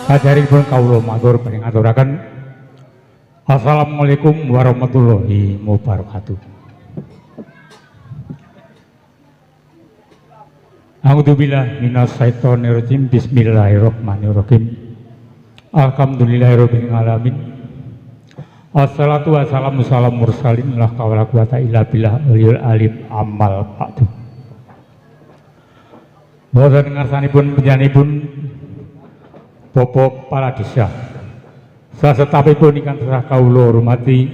Sajaripun kawula matur paring aturaken Assalamualaikum warahmatullahi wabarakatuh. A'udzubillahi minasyaitonir rajim. Bismillahirrahmanirrahim. Alhamdulillahirabbil alamin. Wassalatu wassalamu ala mursalin la haula wala quwata illa billah aliyul alim amal ba'du. Boten ngarsanipun panjenenganipun Bapak Paradisa sasetapipun ingkang tansah kawula hormati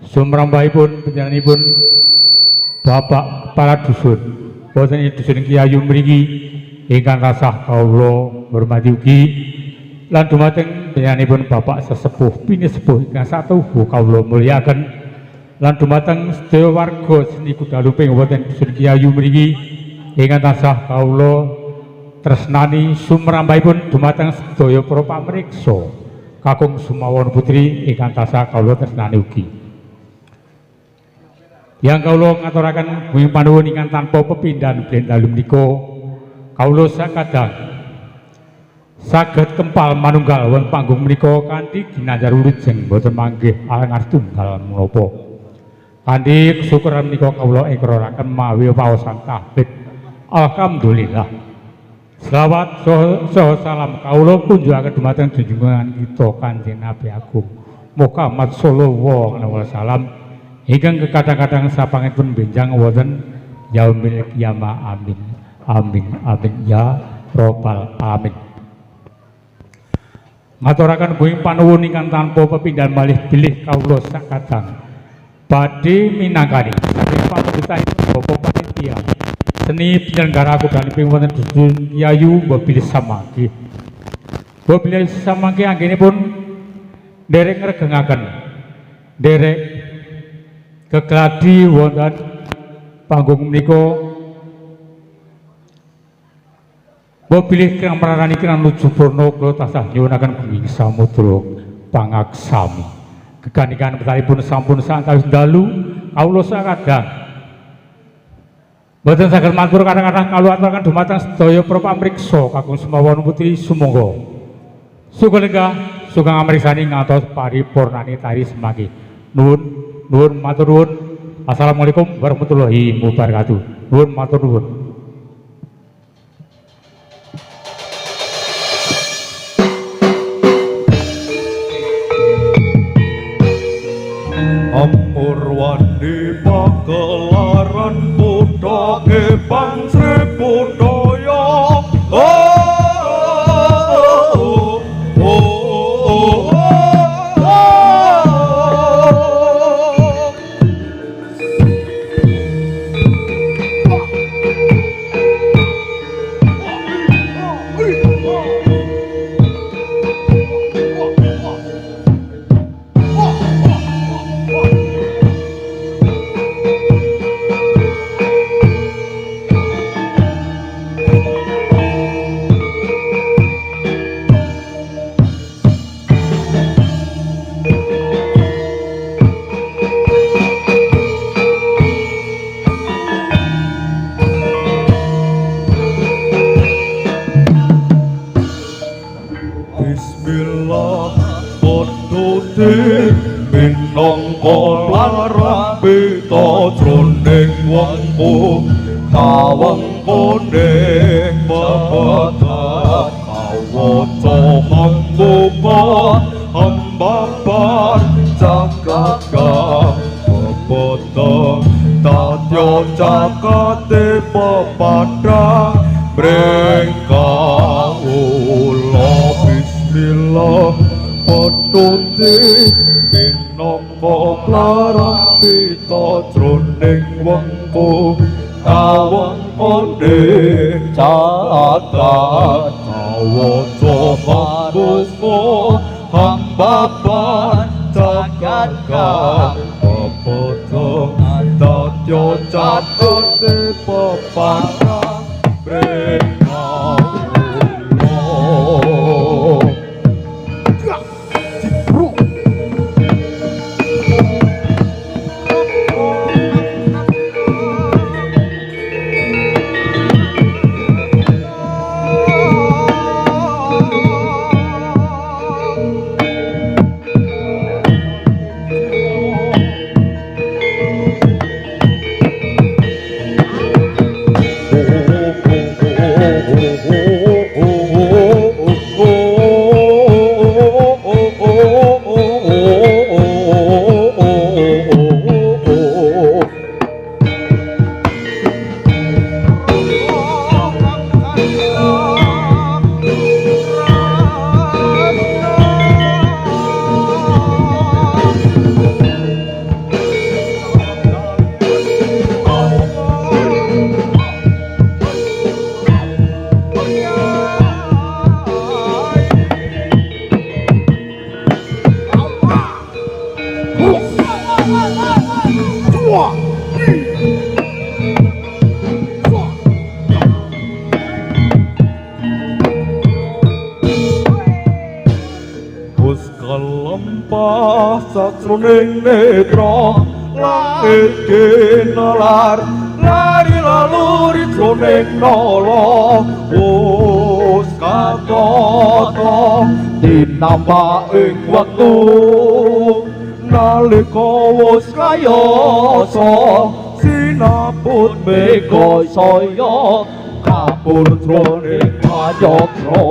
sumrambahipun panjenenganipun Bapak Kepala Dusun boten dusun Kiyayu mriki ingkang tansah kawula hormati ugi lan dumateng panjenenganipun Bapak sesepuh pinisepuh ingkang satuhu kawula mulyakaken lan dumateng sedaya warga seni kudaluping wonten dusun Kiyayu mriki ingkang tansah kawula tresnani sumrambahipun dumateng sedaya para pamriksa kakung sumawon putri ingkang tansah kawula tresnani ugi. Yang kawula ngaturaken bumi panuwun ingkang tanpa pepindhan bilih dalu menika kawula sakadang saged kempal manunggal wonten panggung menika kanthi ginanjar wilujeng boten manggih alangan tunggal menapa. Kanthi kesyukuran menika kawula ikraraken mawi paosan tahmid. Alhamdulillah. Selawat saha salam kawula kunjuaken dumateng junjungan kita Kanjeng Nabi Agung Muhammad sallallahu alaihi wasallam ingkang kadang-kadang sapangipun benjang wonten yaumil qiyamah. Amin amin amin ya robbal alamin. Ngaturaken bumi panuwun ingkang tanpa pepindhan malih bilih kawula sakadang badhe minangkani pamrentahanipun Bapak Panitia seni penyelenggara kudaliping wonten dusun Kiyayu Mbah Samangke. Mbah Samangke anggenipun nderek ngregengaken nderek kegladi wonten panggung menika. Mbah kirang marani kirang nuju purna kula tansah nyuwunaken bumi samudra pangaksami. Keganikan betalipun sampun santawis dalu kawula sakadang boten saged matur kadang-kadang kawula aturaken dumateng sedaya para pamriksa kakung sumawon putri sumangga sukalega sugeng amriksani ngantos paripurnani tari semangke. Nuwun matur nuwun. Assalamualaikum warahmatullahi wabarakatuh. Nuwun matur nuwun. Ampurwandi pagelaran Buddha Kepang Sri Budaya. Bismillah podote minangka larambita jroning wengku kawengkone babadan kawaca mangkuba hambabar jagat kang bebotong tatya jagate pepadang mrengkang ula. Bismillah podote minangka larambita jroning wengku kawengkone jagat kawaca mangkuba hambaban jagat kang bebotong tatya jagate pepadang mrengkang ula. jroning netra langit kinalar lari laluri jroning nala wis katata tinambah ing wektu nalika wis kayasa sinaput mega saya kapur jroning kayatra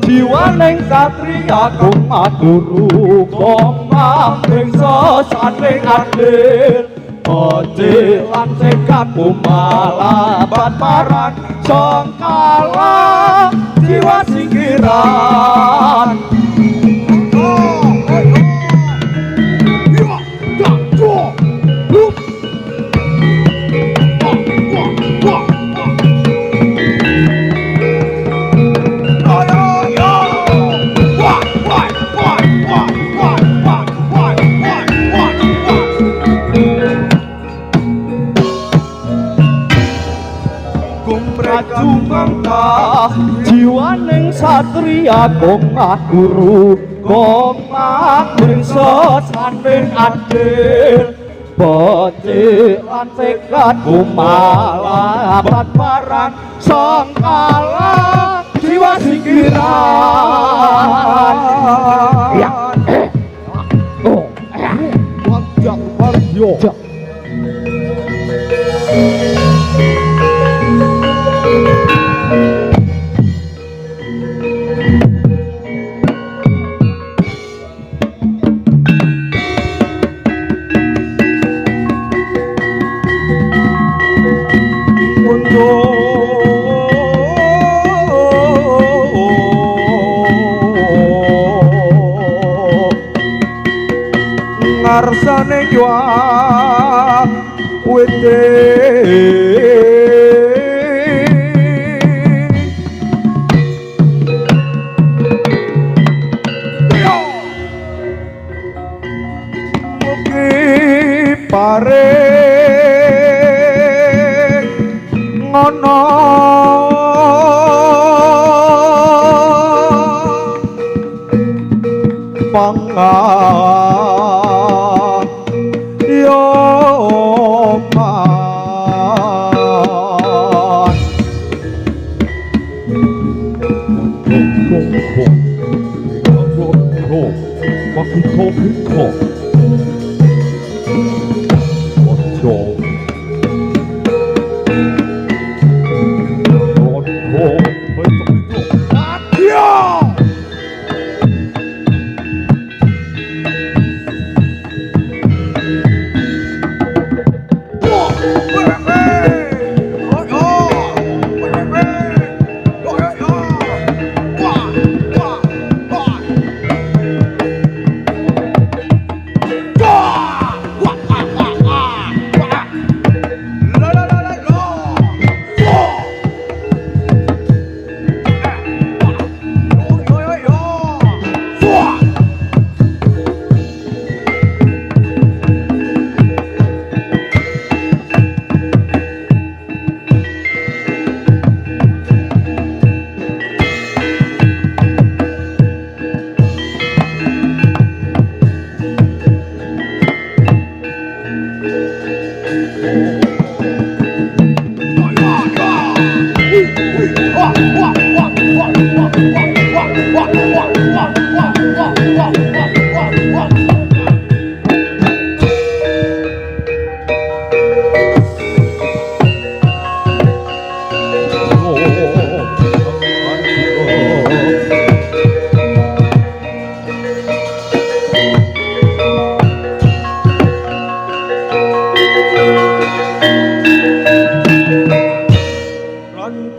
jiwaning satria kumaguru koma ing sasaning adil Oce lan sekat kumalabat marang sangkala jiwa singkiran jiwaning satria koma guru koma ing sasaning adil Boci lan sekat kumalabat marang sangkala jiwa singkiran ya wajak warjo ngarsane yuang wite mugi pare ngono pangan yo man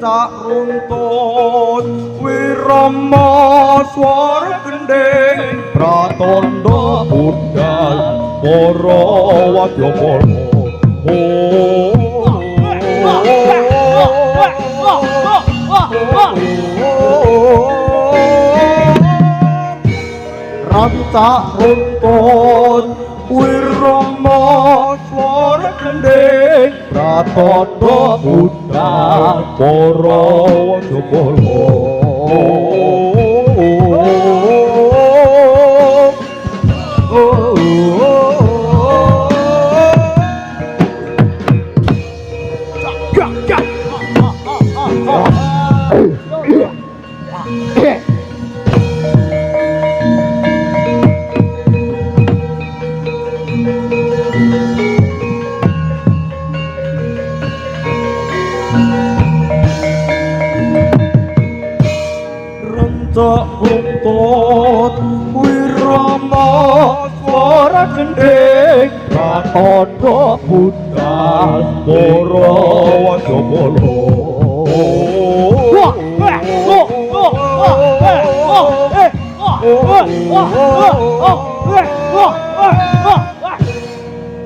rancak runtut wirama swara gendeng pratandha budal para wadyabala rancak runtut wirama swara gendeng pratandha budal para wadyabala rancak runtut wirama swara gendeng pratandha budal para wadyabala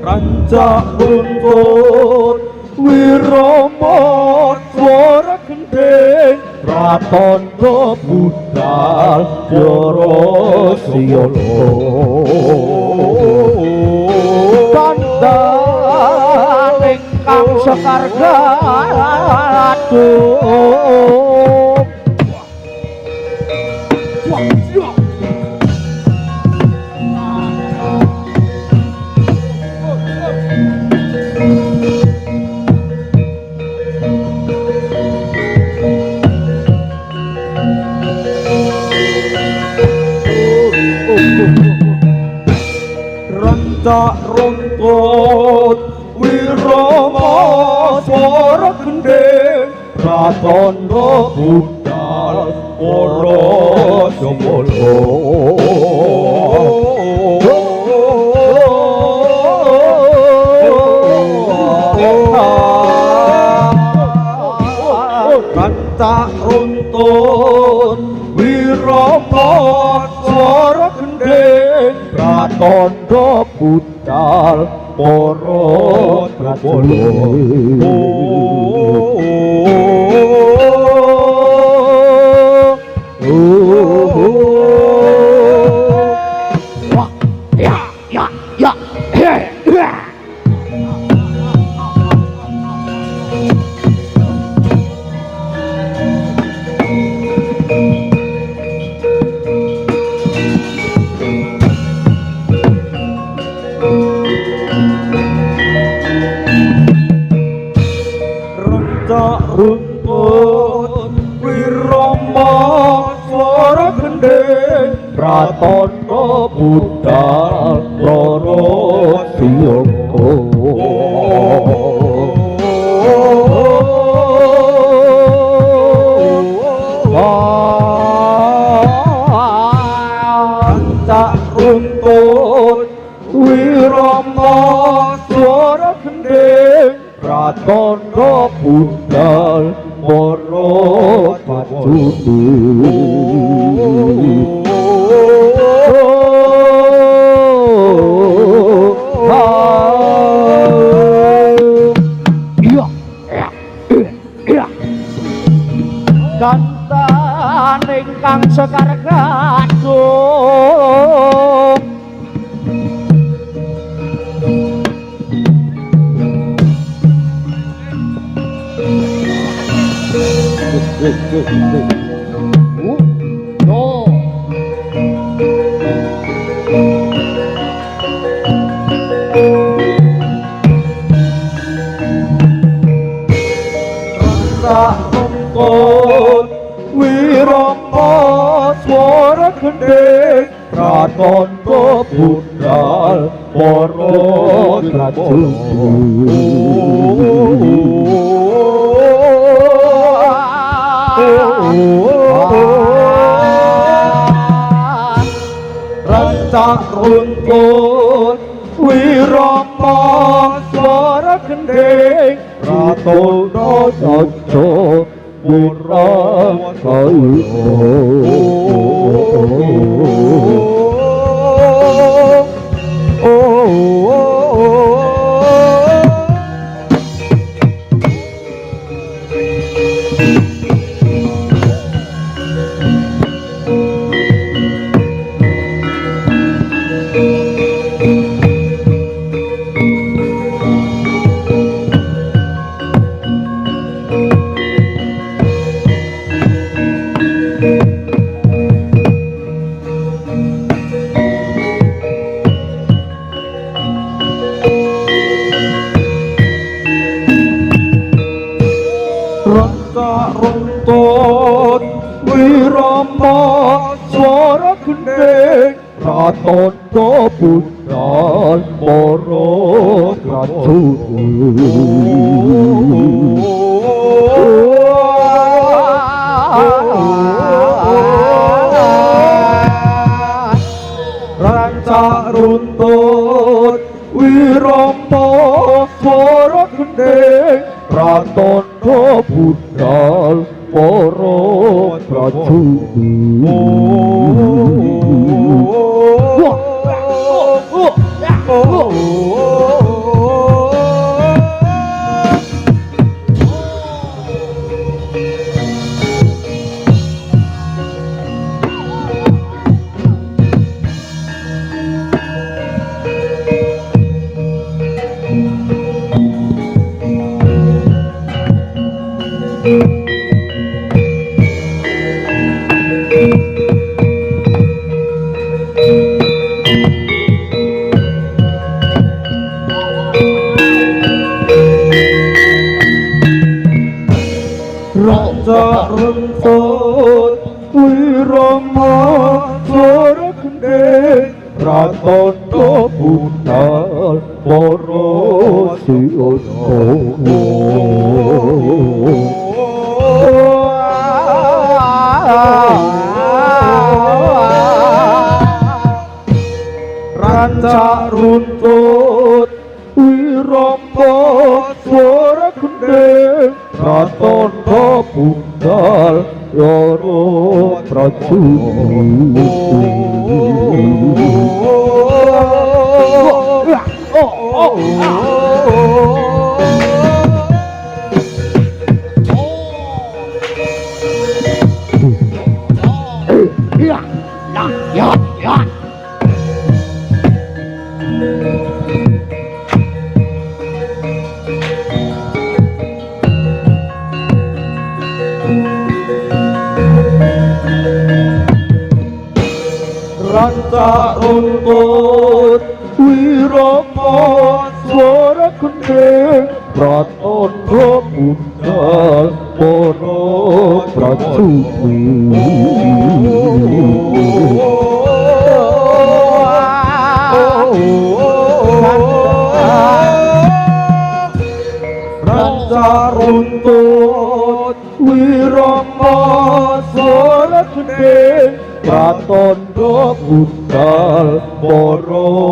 rancak runtut wirama swara gendeng pratandha budal para siyala kandhang ingkang sekarga aduh rancak runtut wirama swara gendeng pratandha budal para jambala rancak runtut wirama swara gendeng pratandha budal para runtut wirama swara gendeng pratandha budal para siyala rancak runtut wirama swara gendeng pratandha budal para pacudi kantan ingkang sekarga aduh wirama swara gendeng pratandha budal para rancak runtut wirama swara gendeng pratandha wirang Rangka runtut wirama swara gendeng raton kebundal para rancak runtut wirama swara gendeng raton kebundal para Rancak runtut wirama swara gendeng raton kebundal para rancak runtut wirama swara gendeng raton kebundal para rancak runtut wirama swara gendeng raton kebundal para rancak runtut wirama swara gendeng raton kebundal para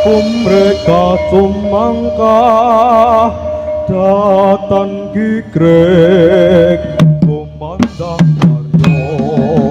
mereka sumangka datan gigrek kumandang karyo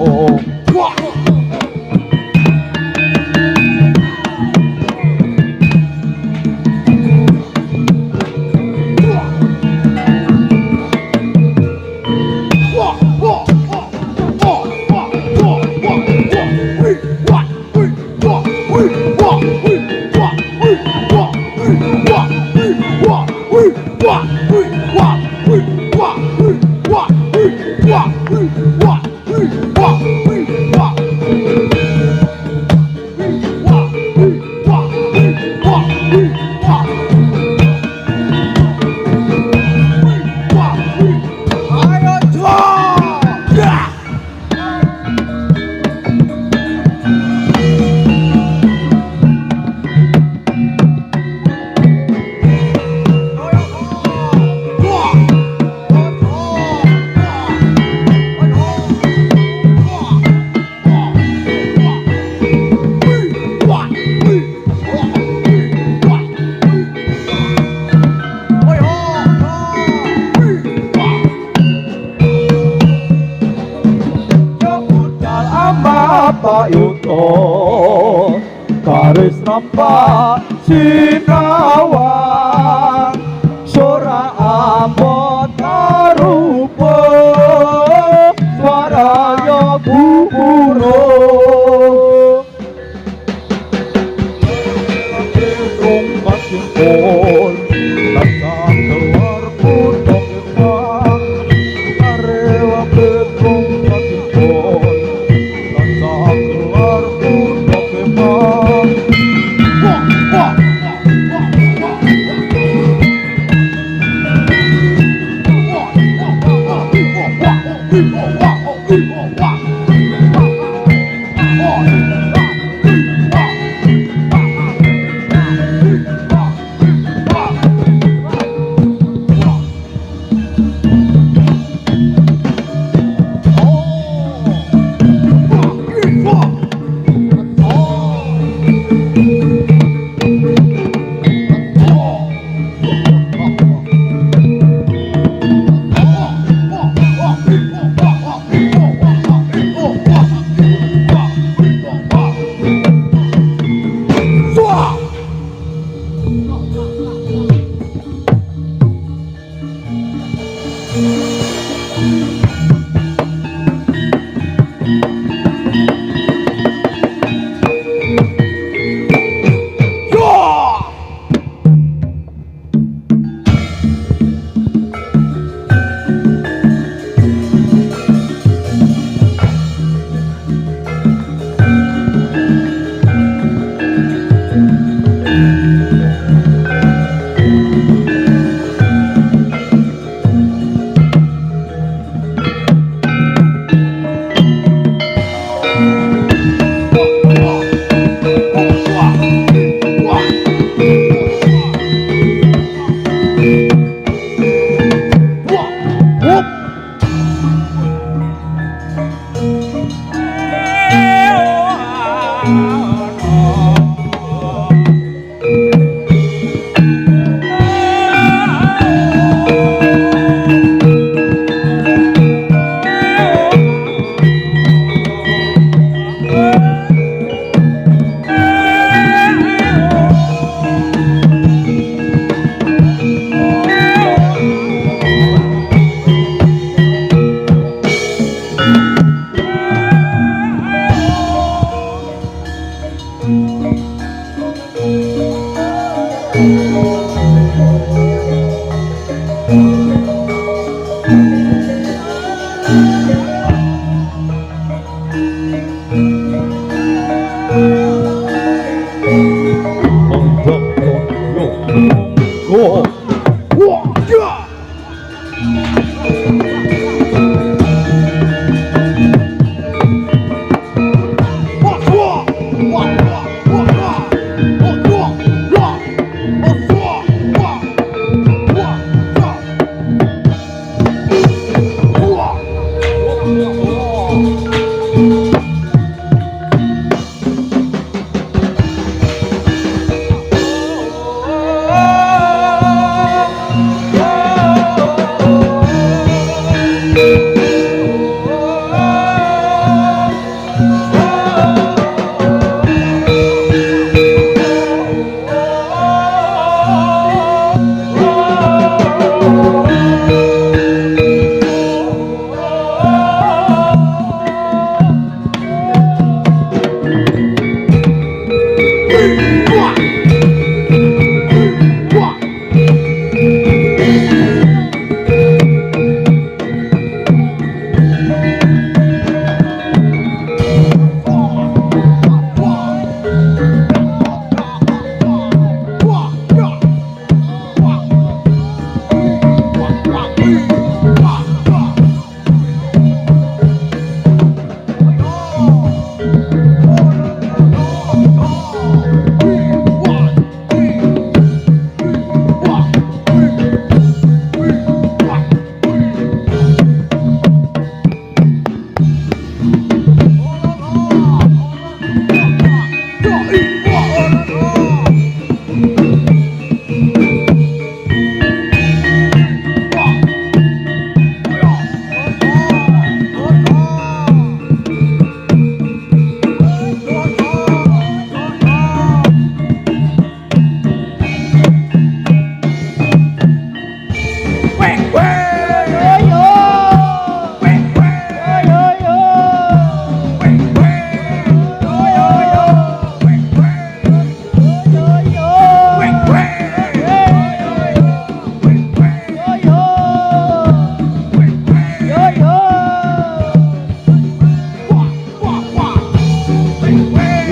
Pak Yuto garis nampak sinawang sora ambot karupa suaranya guguro rung kasimpul datang keluar putok emang arewa betung kasimpul keluar putok emang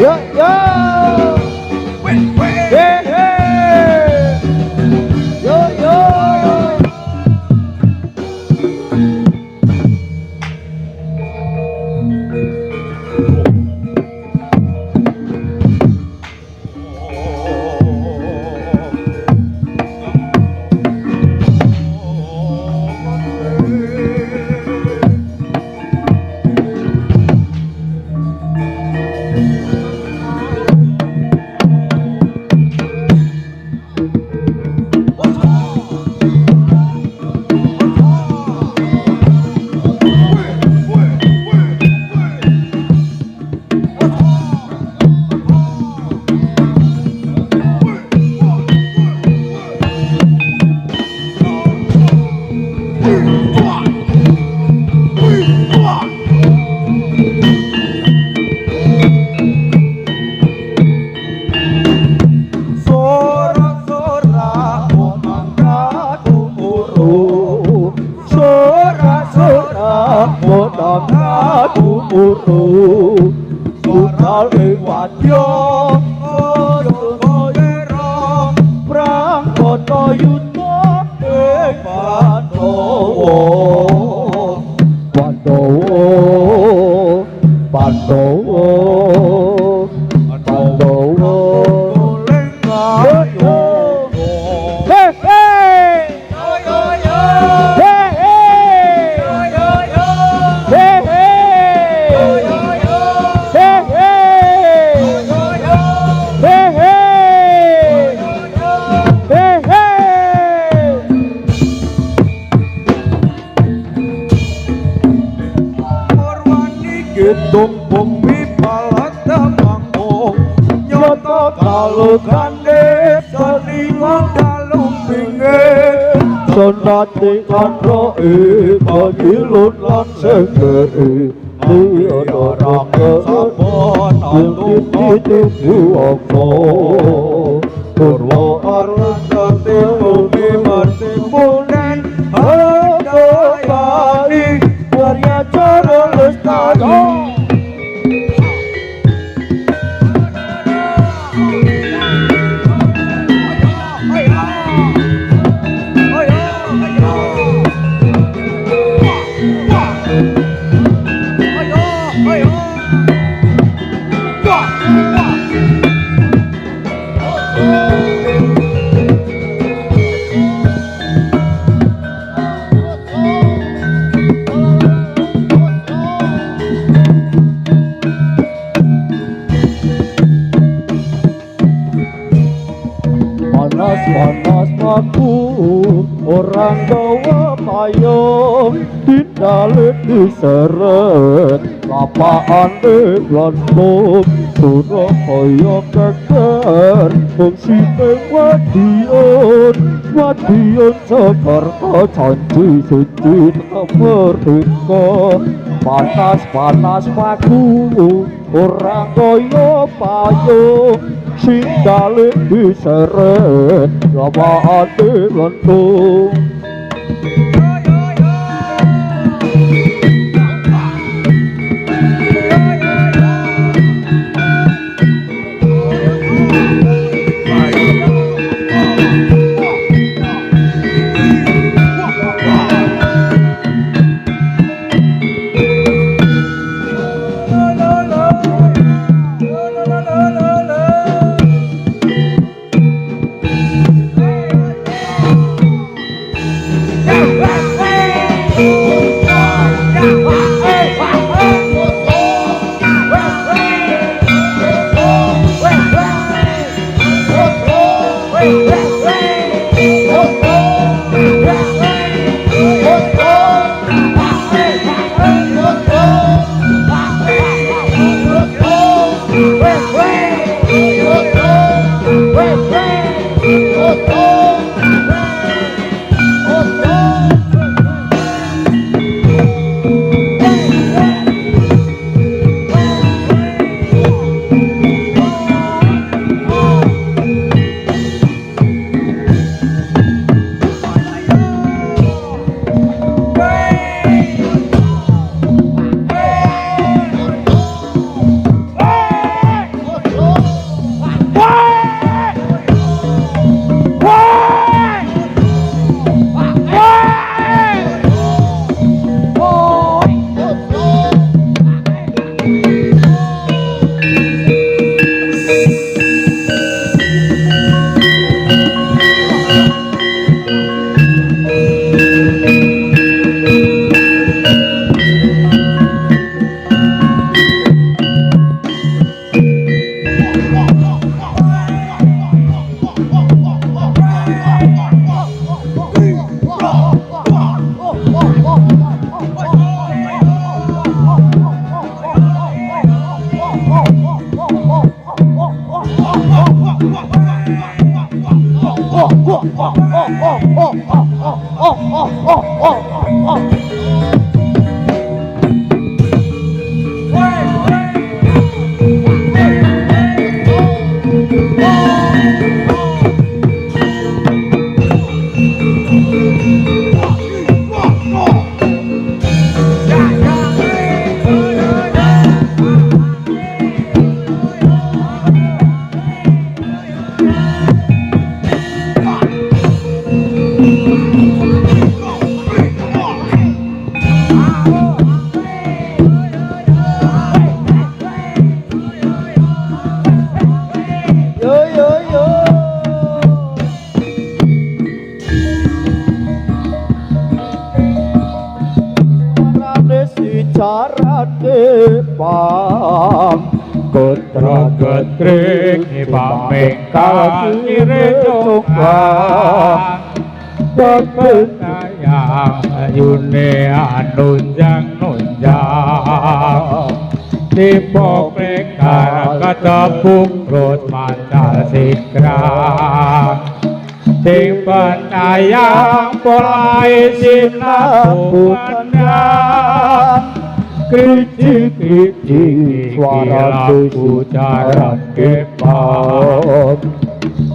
Yo yo. Hey hey. Yo yo. Gedung bumi palata mangkong nyoto kalau kandep seliwang dalung pinggir sonati kanroe pagilun lan segeri liodorang kesabon alung titipu okno purwo arun setimbumi martimbunen hadayani warya cara lestari. Panas aku orang gawa payung didalik diseret lapaan landung Surabaya keker fungsi wadion Jakarta janji suci merdeka panas aku orang kaya payung sing dalik diseret lapaan landung. Kotra getrik pameka kire cokang Pepetayang ayune nunjang Tipe plekar ketepuk rut mancal sikrang Sing penayang polai sinapu pandang Kricik-kricik suara ucaran kepang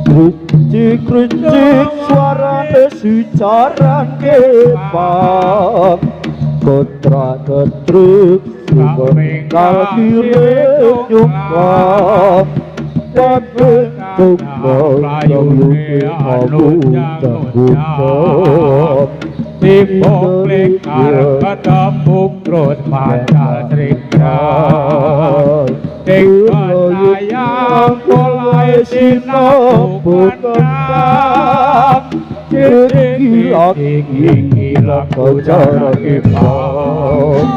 Kricik-kricik suara ucaran kepang Kotra ketrik sumengkal kire nyukang Wabentuk layune anunjang-unjang Tipe plekar ketepuk rut mancal sikrang Sing penayang polai sinapu pandang Kricik-kricik ucaran kepang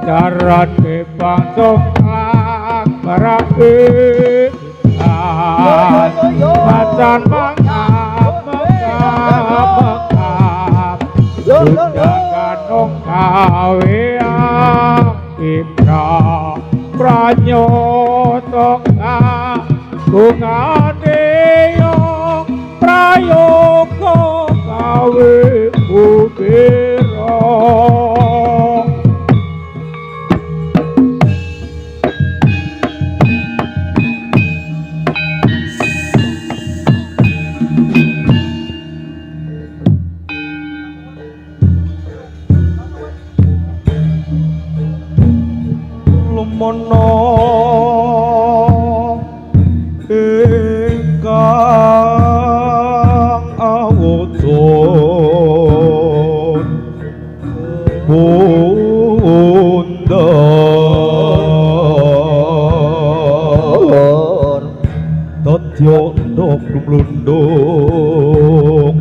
Darat kepang songklang berapi macan mengap sudah ganong kawiang ibra pranyotoka kungadeyong prayoga kawe ubira mono ingkang awujud bundar dadya ndok lumlundung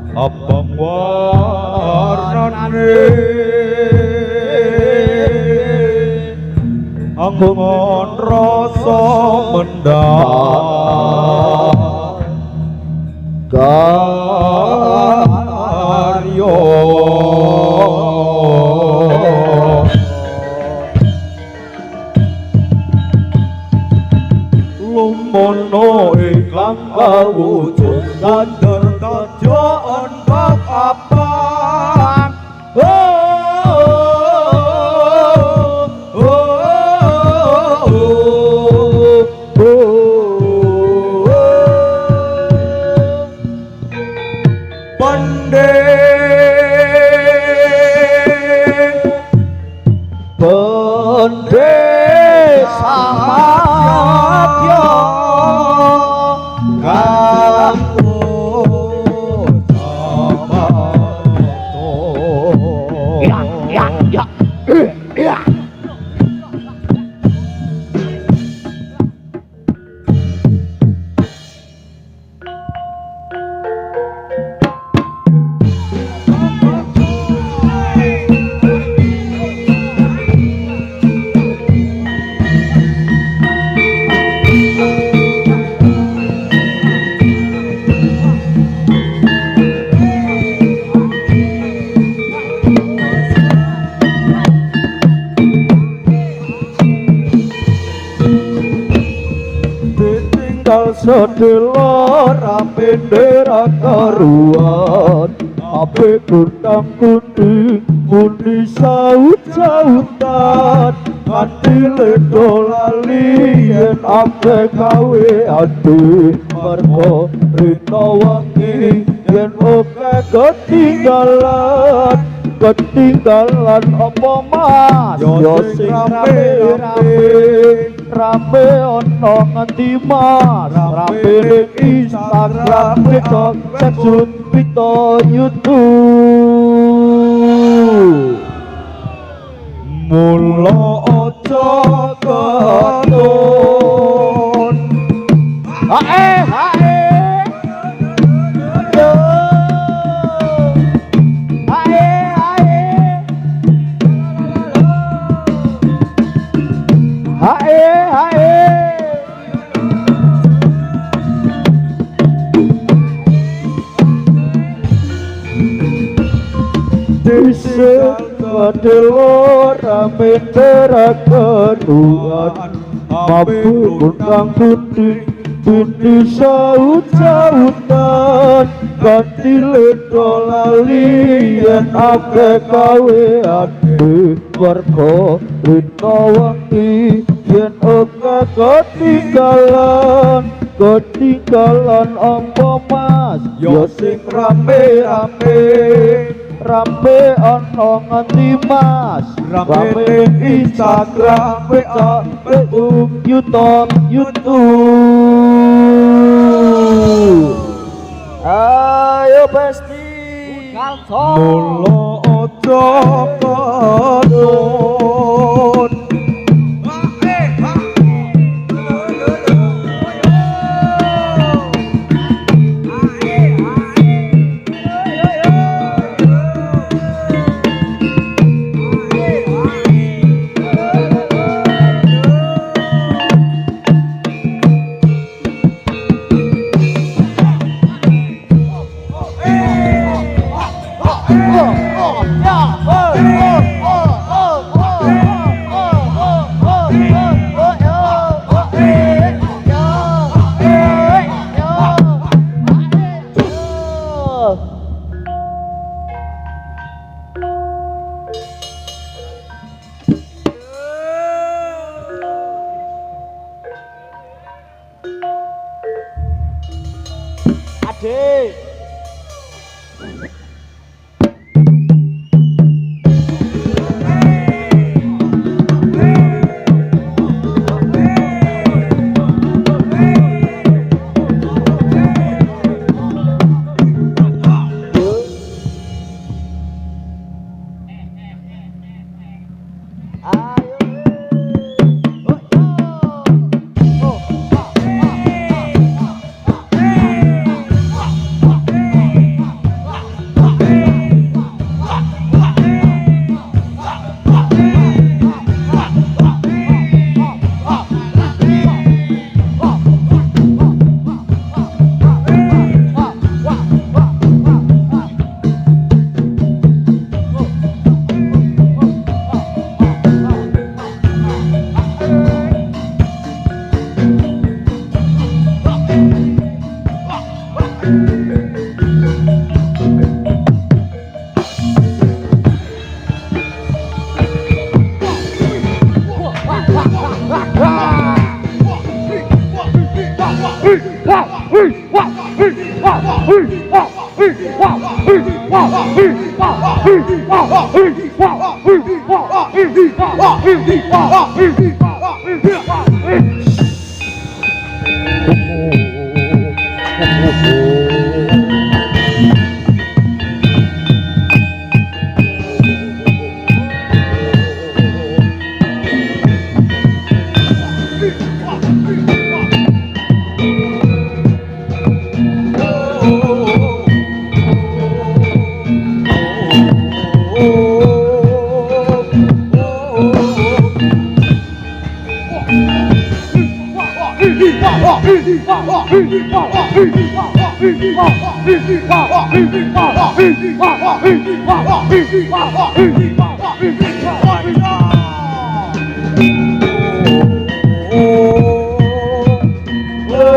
abang warnane angon rasa mendang karyo lumono iklang kawujud sandar tajaan bab abang sedelo rame ndera karuan ape kundang kundi muni saut-sautan kanthi ledo lali yen ape gawe ati mergo rita wangi yen oke ketinggalan apa mas yo sing rame ono ngendi mas rame ning Instagram TikTok Facebook Twitter YouTube mula aja ketun hae yo hae dhisik kadelo rame terakenuan mampu kundang kundi saut-sautan kanthi ledo lali yen ake gawe ati warga rita wangi yen oke ketinggalan apa mas yo sing rame ono ngendi mas rame Instagram Facebook YouTube ayo pasti mula aja ketun Adik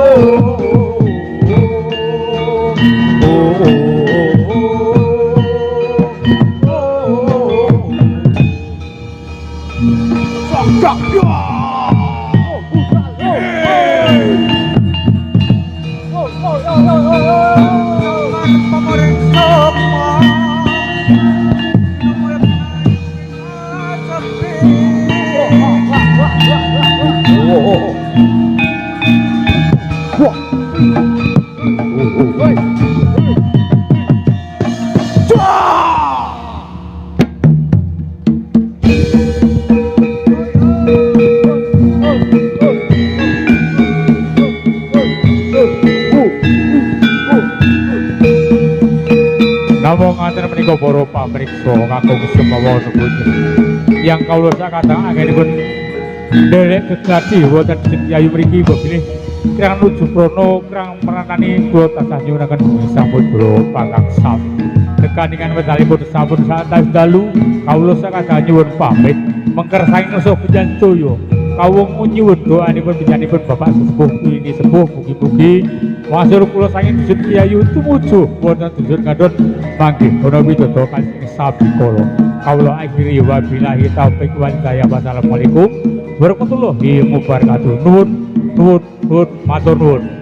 oh Namung ngaten menika para pamriksa kakung semawa sebut yang kawula sakadang anggenipun nderek gegadi wonten Yayu mriki bilih kirang nuju prana kirang meranani kula tansah nyuwunaken sampun kula pangangsa dekaningan wedalipun sampun santai dalu kawula sakadang nyuwun pamit mengkersani nusuk Janjaya kawung nyuwun doanipun panjenenganipun Bapak Sesepuh ini sepuh mugi-mugi wasur kula sanging dusun Yayu tumuju wonten dusun Gadot mangke ana widodo kanthi sabikala kawula akhiri wabillahi taufik wal hidayah wassalamualaikum warahmatullahi wabarakatuh nuwun matur nuwun